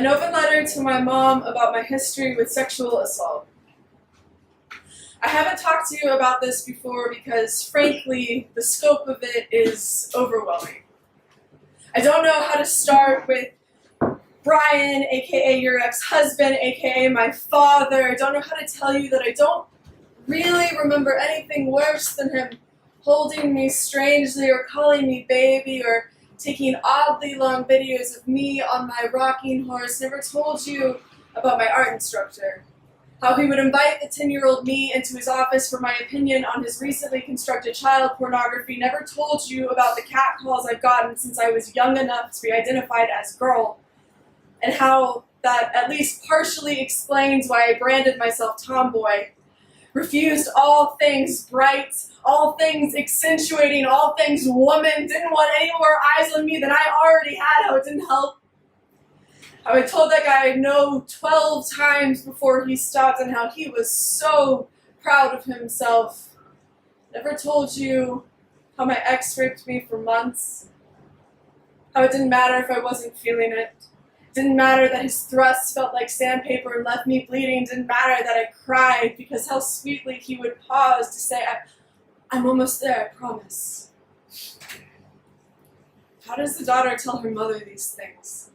An open letter to my mom about my history with sexual assault. I haven't talked to you about this before because, frankly, the scope of it is overwhelming. I don't know how to start with Brian, aka your ex-husband, aka my father. I don't know how to tell you that I don't really remember anything worse than him holding me strangely or calling me baby or taking oddly long videos of me on my rocking horse. Never told you about my art instructor. How he would invite the 10-year-old me into his office for my opinion on his recently constructed child pornography. Never told you about the catcalls I've gotten since I was young enough to be identified as girl. And how that at least partially explains why I branded myself tomboy. Refused all things bright, all things accentuating, all things woman, didn't want any more eyes on me than I already had, how it didn't help. How I told that guy no 12 times before he stopped and how he was so proud of himself. Never told you how my ex raped me for months. How it didn't matter if I wasn't feeling it. Didn't matter that his thrusts felt like sandpaper and left me bleeding. Didn't matter that I cried because how sweetly he would pause to say, I'm almost there, I promise. How does the daughter tell her mother these things?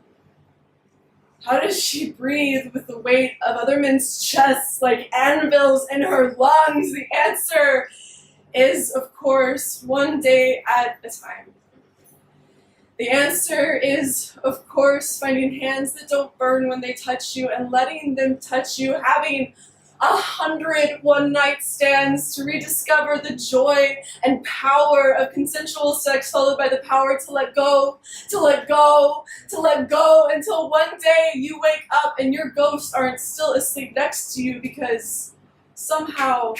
How does she breathe with the weight of other men's chests like anvils in her lungs? The answer is, of course, one day at a time. The answer is, of course, finding hands that don't burn when they touch you and letting them touch you, having 100 one-night stands to rediscover the joy and power of consensual sex, followed by the power to let go, to let go, to let go, until one day you wake up and your ghosts aren't still asleep next to you because somehow,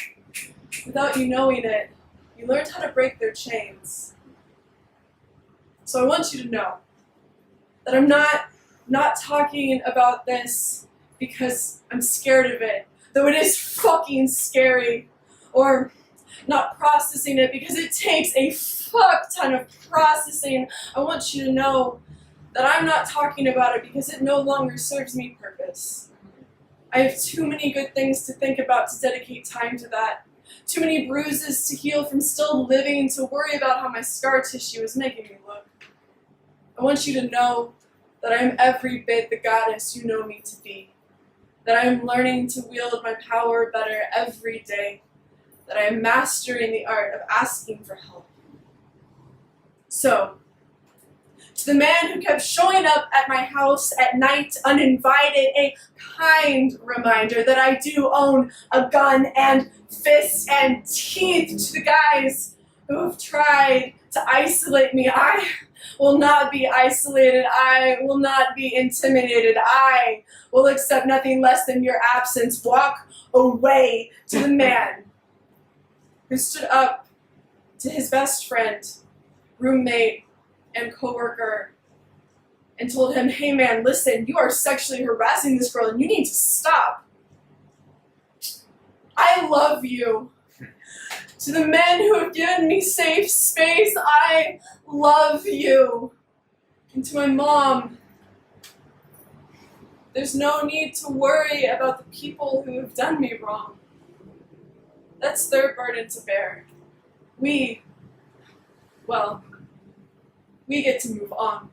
without you knowing it, you learned how to break their chains. So I want you to know that I'm not talking about this because I'm scared of it, though it is fucking scary, or not processing it because it takes a fuck ton of processing. I want you to know that I'm not talking about it because it no longer serves me purpose. I have too many good things to think about to dedicate time to that. Too many bruises to heal from still living to worry about how my scar tissue is making me look. I want you to know that I am every bit the goddess you know me to be. That I am learning to wield my power better every day. That I am mastering the art of asking for help. So, to the man who kept showing up at my house at night uninvited, a kind reminder that I do own a gun and fists and teeth. To the guys who have tried to isolate me, I will not be isolated. I will not be intimidated. I will accept nothing less than your absence. Walk away. To the man who stood up to his best friend, roommate, and coworker and told him, hey man, listen, you are sexually harassing this girl and you need to stop. I love you. To the men who have given me safe space, I love you. And to my mom, there's no need to worry about the people who have done me wrong. That's their burden to bear. We get to move on.